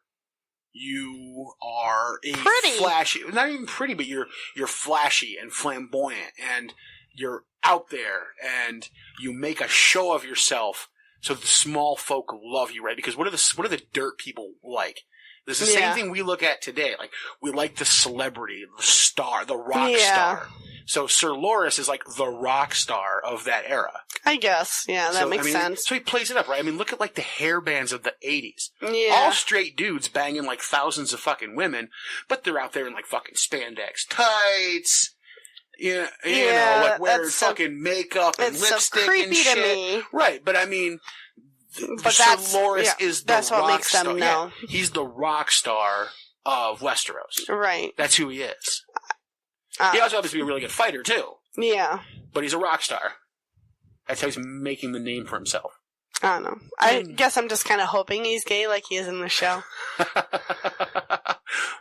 you are a flashy, not even pretty, but you're flashy and flamboyant and you're out there and you make a show of yourself so the small folk love you, right? Because what are the dirt people like? This is the same thing we look at today. Like, we like the celebrity, the star, the rock star. So Sir Loras is like the rock star of that era. I guess. Yeah, that makes sense. So he plays it up, right? I mean, look at like the hair bands of the 80s. Yeah. All straight dudes banging like thousands of fucking women, but they're out there in like fucking spandex tights. You know, like wearing fucking makeup and lipstick and shit. To me. Right, but I mean, but Sir Loras is the that's what rock makes star. them know. Yeah, he's the rock star of Westeros. Right. That's who he is. He also happens to be a really good fighter too. Yeah. But he's a rock star. That's how he's making the name for himself. I don't know. I guess I'm just kind of hoping he's gay like he is in the show.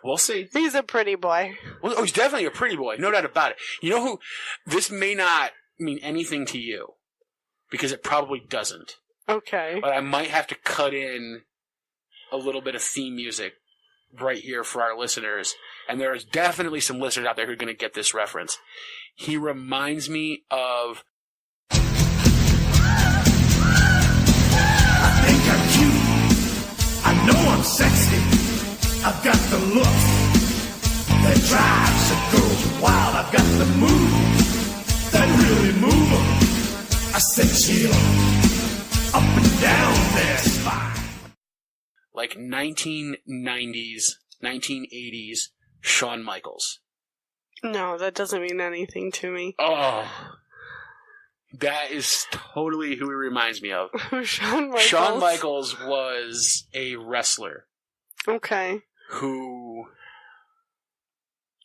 We'll see. He's a pretty boy. Well, he's definitely a pretty boy. No doubt about it. You know who? This may not mean anything to you. Because it probably doesn't. Okay. But I might have to cut in a little bit of theme music right here for our listeners. And there's definitely some listeners out there who are going to get this reference. He reminds me of... I think I'm cute. I know I'm sexy. I've got the looks that drives a girl wild. I've got the moves that really move 'em. I said chill up and down their spine. Like 1990s, 1980s Shawn Michaels. No, that doesn't mean anything to me. Oh, that is totally who he reminds me of. Shawn Michaels? Shawn Michaels was a wrestler. Okay. Who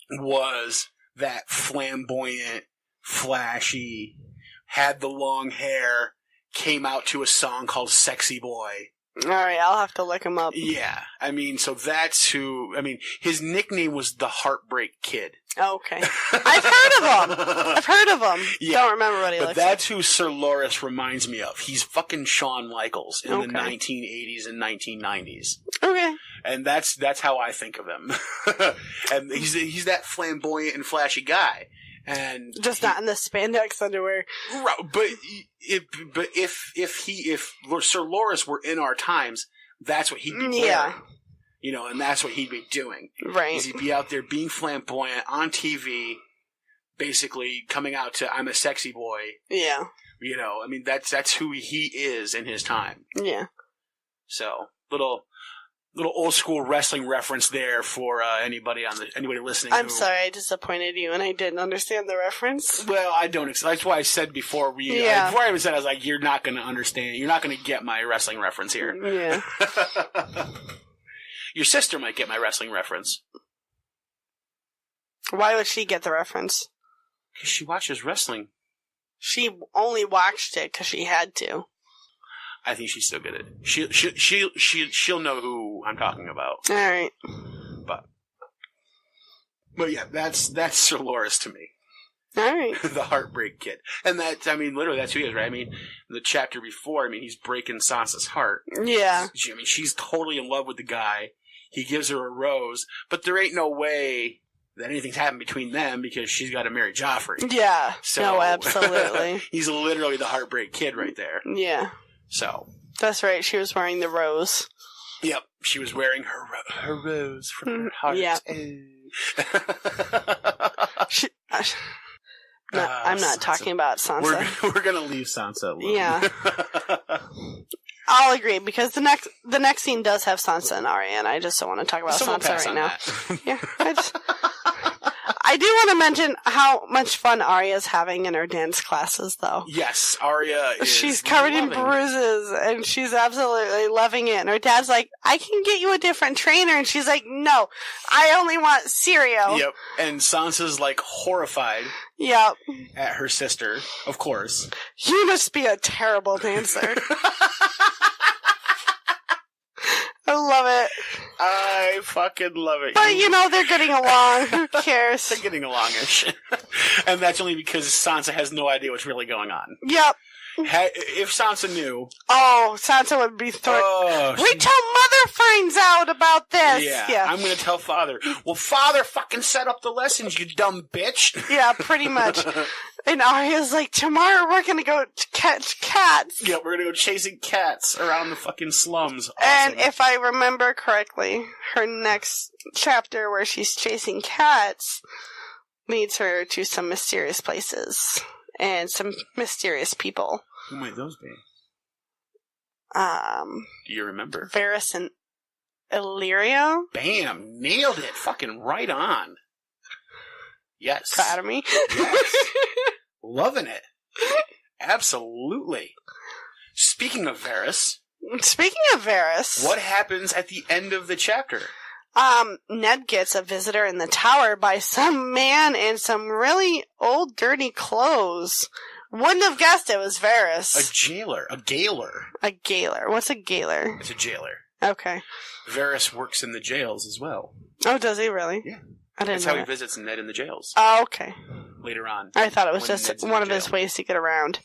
was that flamboyant, flashy, had the long hair, came out to a song called Sexy Boy. Alright, I'll have to look him up. Yeah, I mean, so that's who, I mean, his nickname was the Heartbreak Kid. Okay. I've heard of him. Yeah, don't remember what he looks like. But that's who Sir Loras reminds me of. He's fucking Shawn Michaels in the 1980s and 1990s. Okay. And that's how I think of him. And he's that flamboyant and flashy guy. And just not in the spandex underwear. Right, but if Sir Loras were in our times, that's what he'd be wearing. Yeah. You know, and that's what he'd be doing. Right. He'd be out there being flamboyant on TV, basically coming out to "I'm a sexy boy." Yeah. You know, I mean that's who he is in his time. Yeah. So little old school wrestling reference there for anybody listening. I'm sorry, I disappointed you, and I didn't understand the reference. Well, I don't. That's why I said before before I even said, I was like, "You're not going to understand. You're not going to get my wrestling reference here." Yeah. Your sister might get my wrestling reference. Why would she get the reference? Because she watches wrestling. She only watched it because she had to. I think she's still good at it. She'll know who I'm talking about. All right. But yeah, that's Sir Loras to me. All right. The Heartbreak Kid. And literally that's who he is, right? I mean, the chapter before, he's breaking Sansa's heart. Yeah. She's totally in love with the guy. He gives her a rose, but there ain't no way that anything's happened between them because she's got to marry Joffrey. Yeah. So, no, absolutely. He's literally the Heartbreak Kid right there. Yeah. So. That's right. She was wearing the rose. Yep. She was wearing her rose from her heart. Yeah. No, I'm not talking about Sansa. We're gonna leave Sansa alone. Yeah. I'll agree, because the next scene does have Sansa and Arya, and I just don't want to talk about Sansa right now. Yeah, I do want to mention how much fun Arya's having in her dance classes, though. Yes, Arya is She's covered in bruises, and she's absolutely loving it. And her dad's like, I can get you a different trainer. And she's like, no, I only want cereal. Yep, and Sansa's like horrified Yep. at her sister, of course. You must be a terrible dancer. I love it. I fucking love it. But, they're getting along. Who cares? They're getting along-ish. And that's only because Sansa has no idea what's really going on. Yep. If Sansa knew... Oh, Sansa would be thrilled. Wait till Mother finds out about this. Yeah. I'm going to tell Father. Well, Father fucking set up the lessons, you dumb bitch. Yeah, pretty much. And Arya's like, tomorrow we're going to go catch cats. Yeah, we're going to go chasing cats around the fucking slums. Awesome. And if I remember correctly, her next chapter where she's chasing cats leads her to some mysterious places and some mysterious people. Who might those be? Do you remember? Varys and Illyrio? Bam! Nailed it! Fucking right on. Yes. Proud of me? Yes. Loving it. Absolutely. Speaking of Varys. What happens at the end of the chapter? Ned gets a visitor in the tower by some man in some really old, dirty clothes. Wouldn't have guessed it was Varys. A jailer. A gaoler. A gaoler. What's a gaoler? It's a jailer. Okay. Varys works in the jails as well. Oh, does he really? Yeah. I didn't That's know how he that. visits Ned in the jails. Oh, okay. Later on. I thought it was just one of his ways to get around.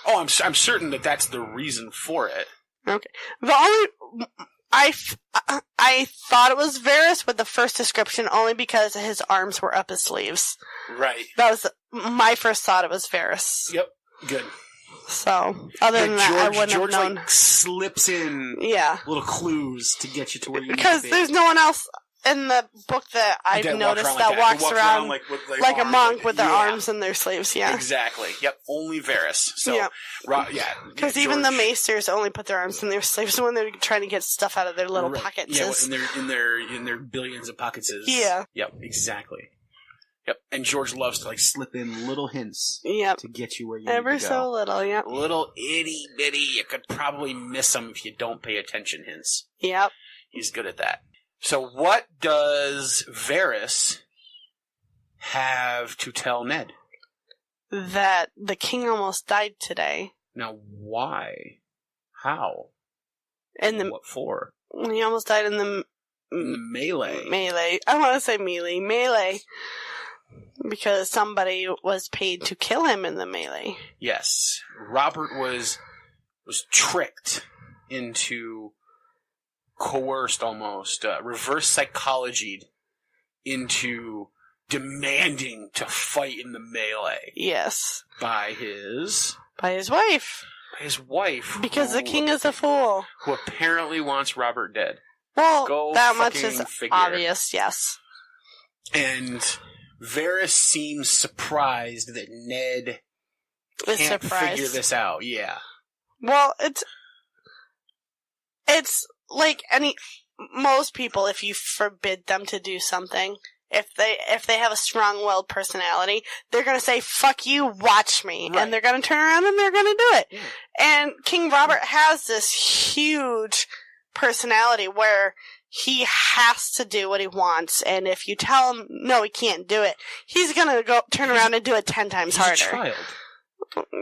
Oh, I'm certain that's the reason for it. Okay. The only... I thought it was Varys with the first description only because his arms were up his sleeves. Right. That was my first thought. It was Varys. Yep. Good. So, other than that, I wouldn't have known. Like, slips in little clues to get you to where you need to be. Because there's no one else in the book that I've noticed that walks around like a monk with their arms in their sleeves. Yeah, exactly. Yep, only Varys. So, because even the Maesters only put their arms in their sleeves when they're trying to get stuff out of their little pockets. Yeah, in their billions of pockets. Yeah. Yep, exactly. Yep, and George loves to slip in little hints. Yep. To get you where you ever need to go. so little. Yep. Little itty bitty. You could probably miss them if you don't pay attention. Hints. Yep. He's good at that. So what does Varys have to tell Ned? That the king almost died today. Now, why? How? What for? He almost died in the melee. Melee. I want to say melee. Melee. Because somebody was paid to kill him in the melee. Yes. Robert was tricked into... coerced almost, reverse psychologied into demanding to fight in the melee. Yes. By his wife. By his wife. Because the king is a fool. Who apparently wants Robert dead. Well, that much is obvious, yes. And Varys seems surprised that Ned can't figure this out. Yeah. Well, it's like most people, if you forbid them to do something, if they have a strong-willed personality, they're gonna say, fuck you, watch me. Right. And they're gonna turn around and they're gonna do it. Yeah. And King Robert has this huge personality where he has to do what he wants, and if you tell him, no, he can't do it, he's gonna turn around and do it 10 times harder. He's a child.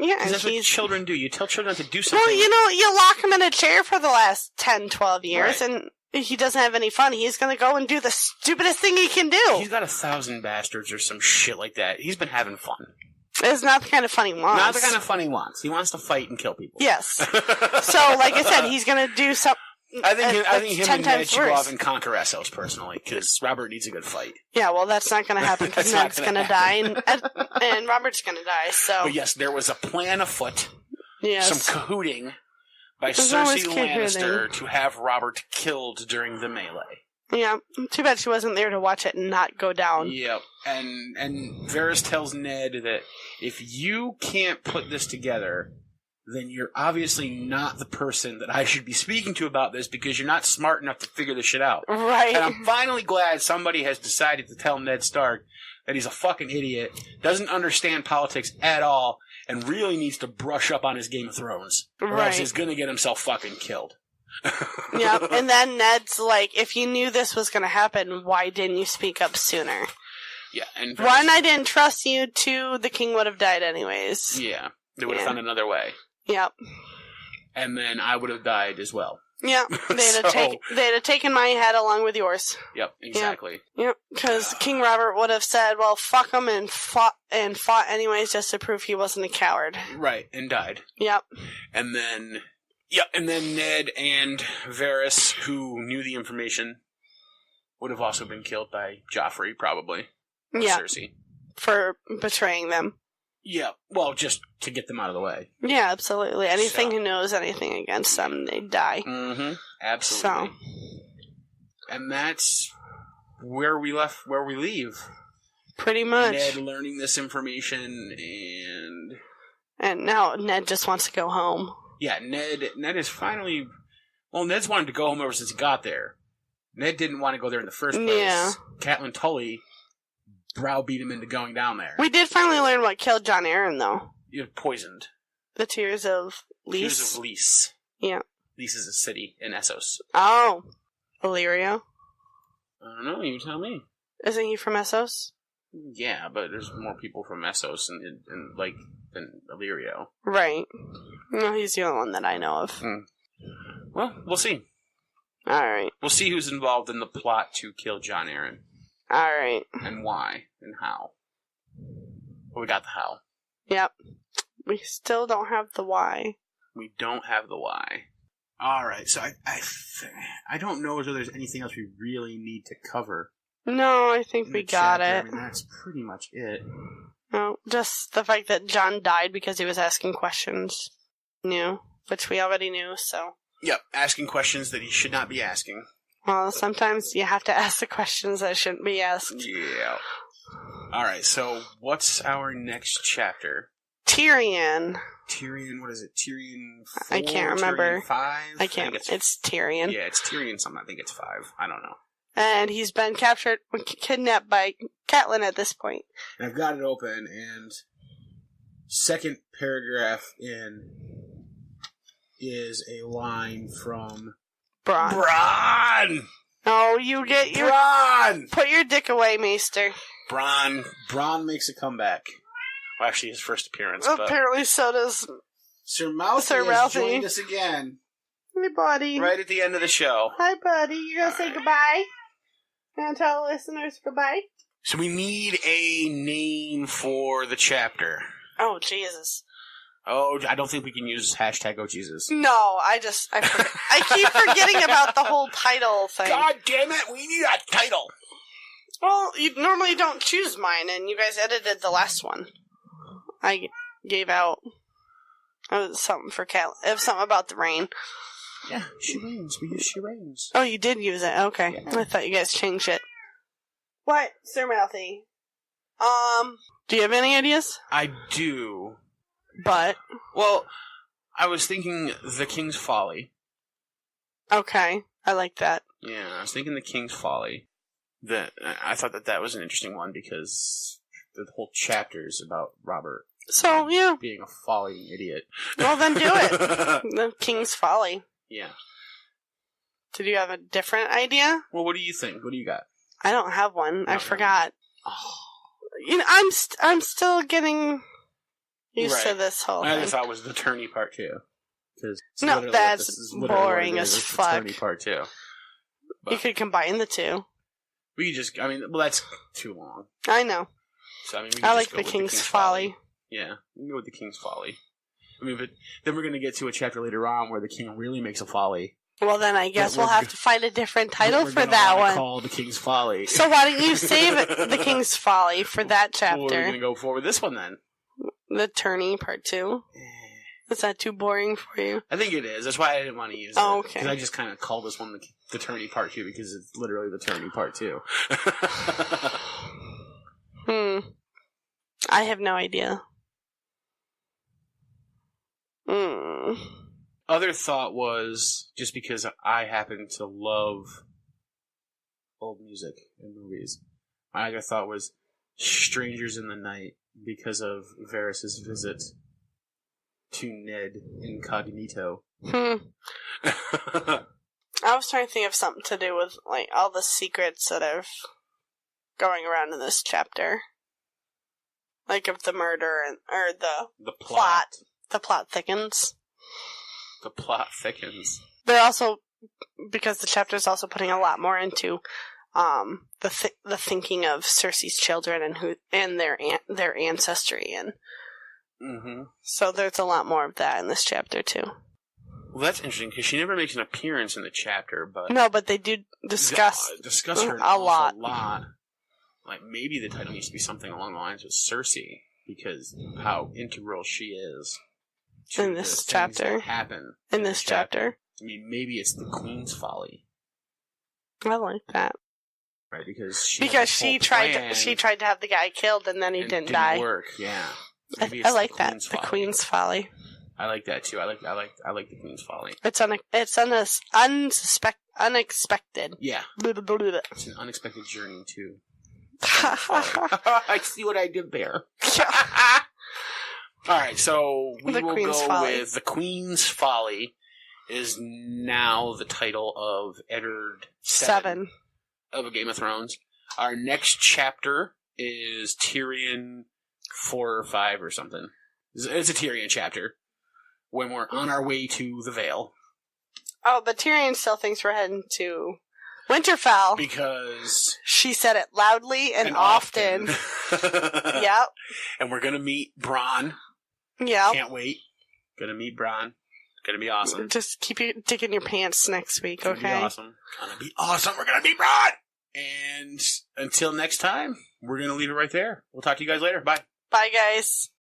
Yeah, that's what children do. You tell children to do something. Well, you lock him in a chair for the last 10, 12 years, right. And he doesn't have any fun. He's going to go and do the stupidest thing he can do. He's got 1,000 bastards or some shit like that. He's been having fun. It's not the kind of fun he wants. Not the kind of fun he wants. He wants to fight and kill people. Yes. So, like I said, he's going to do something. I think him and Ned should go off and conquer Essos, personally, because Robert needs a good fight. Yeah, well, that's not going to happen, because Ned's going to die, and Robert's going to die, so... But yes, there was a plan afoot, yes. Some cahooting by Cersei Lannister to have Robert killed during the melee. Yeah, too bad she wasn't there to watch it not go down. Yep. And Varys tells Ned that if you can't put this together, then you're obviously not the person that I should be speaking to about this because you're not smart enough to figure this shit out. Right. And I'm finally glad somebody has decided to tell Ned Stark that he's a fucking idiot, doesn't understand politics at all, and really needs to brush up on his Game of Thrones. Or else he's gonna get himself fucking killed. Yeah, and then Ned's like, if you knew this was going to happen, why didn't you speak up sooner? Yeah, and one, I didn't trust you. Two, the king would have died anyways. Yeah, they would have found another way. Yep. And then I would have died as well. Yeah, they'd have taken my head along with yours. Yep, exactly. Yep, because King Robert would have said, well, fuck him, and fought anyways just to prove he wasn't a coward. Right, and died. Yep. And then... Yep, and then Ned and Varys, who knew the information, would have also been killed by Joffrey, probably. Or Cersei. For betraying them. Yeah, well, just to get them out of the way. Yeah, absolutely. Anything who knows anything against them, they die. Mm-hmm, absolutely. So. And that's where we leave. Pretty much. Ned learning this information, and now Ned just wants to go home. Yeah, Ned is finally... Well, Ned's wanted to go home ever since he got there. Ned didn't want to go there in the first place. Yeah. Catelyn Tully browbeat him into going down there. We did finally learn what killed Jon Arryn, though. You're poisoned. The Tears of Lys. Tears of Lys. Yeah. Lys is a city in Essos. Oh. Illyrio? I don't know, you tell me. Isn't he from Essos? Yeah, but there's more people from Essos than Illyrio. Right. No, he's the only one that I know of. Mm. Well, we'll see. Alright. We'll see who's involved in the plot to kill Jon Arryn. Alright. And why, and how. But we got the how. Yep. We still don't have the why. We don't have the why. Alright, so I don't know whether there's anything else we really need to cover. No, I think we got it. I mean, that's pretty much it. No, just the fact that Jon died because he was asking questions. Which we already knew, so. Yep, asking questions that he should not be asking. Well, sometimes you have to ask the questions that shouldn't be asked. Yeah. Alright, so what's our next chapter? Tyrion. Tyrion, what is it? Tyrion 4? I can't remember. Tyrion 5? I can't. It's Tyrion. Yeah, it's Tyrion something. I think it's 5. I don't know. And he's been kidnapped by Catelyn at this point. And I've got it open, and second paragraph in is a line from Bronn. Bronn! Oh, you get your... Bronn! Put your dick away, Maester. Bronn makes a comeback. Well, actually, his first appearance. Apparently so does... Sir Malthy has joined us again. Hey, buddy. Right at the end of the show. Hi, buddy. You gonna say goodbye? Gonna tell the listeners goodbye? So we need a name for the chapter. Oh, Jesus. Oh, I don't think we can use hashtag Oh Jesus. No, I keep forgetting about the whole title thing. God damn it, we need a title. Well, you normally don't choose mine, and you guys edited the last one. I gave out... It was something for Cat. It was something about the rain. Yeah, She Reigns. We use She Reigns. Oh, you did use it. Okay. Yeah. I thought you guys changed it. What, Sir Malthy? Do you have any ideas? I do. But? Well, I was thinking The King's Folly. Okay. I like that. Yeah, I was thinking The King's Folly. I thought that was an interesting one because the whole chapter is about Robert. So, yeah. Being a folly idiot. Well, then do it. The King's Folly. Yeah. Did you have a different idea? Well, what do you think? What do you got? I don't have one. I forgot. Oh. I'm still getting used to this whole thing. I thought it was the tourney part 2. No, that's boring as fuck. Tourney part 2. But you could combine the two. We could just, that's too long. I know. So, we I like the King's Folly. Yeah, we can go with the King's Folly. But then we're going to get to a chapter later on where the king really makes a folly. Well, then I guess we'll have to find a different title for that one. Call the King's Folly. So why don't you save the King's Folly for that chapter? Well, we're going to go forward this one then. The Tourney Part 2. Is that too boring for you? I think it is. That's why I didn't want to use it. Oh, okay. Because I just kind of call this one the tourney part 2 because it's literally the tourney part 2. I have no idea. Other thought was, just because I happen to love old music and movies, my other thought was Strangers in the Night because of Varys' visit to Ned Incognito. I was trying to think of something to do with like all the secrets that are going around in this chapter. Like of the murder or the plot. The plot thickens. The plot thickens. They're also, because the chapter is also putting a lot more into the thinking of Cersei's children and their ancestry, and so there's a lot more of that in this chapter too. Well, that's interesting because she never makes an appearance in the chapter, but no, but they do discuss her a lot. Like maybe the title needs to be something along the lines of Cersei because how integral she is to in this chapter. That happen in this chapter. I mean, maybe it's the Queen's Folly. I like that. Right, because she tried to have the guy killed and then he didn't die. Work, yeah. Maybe I like that. The Queen's Folly. I like that too. I like the Queen's Folly. It's unexpected. Yeah. It's an unexpected journey too. I see what I did there. All right, so we will go with The Queen's Folly is now the title of Eddard 7 of A Game of Thrones. Our next chapter is Tyrion 4 or 5 or something. It's a Tyrion chapter when we're on our way to the Vale. Oh, but Tyrion still thinks we're heading to Winterfell. Because she said it loudly and often. Yep. And we're going to meet Bronn. Yeah. Can't wait. Gonna meet Bronn. Gonna be awesome. Just keep digging your pants next week, okay? Gonna be awesome. Gonna be awesome. We're gonna meet Bronn! And until next time, we're gonna leave it right there. We'll talk to you guys later. Bye. Bye, guys.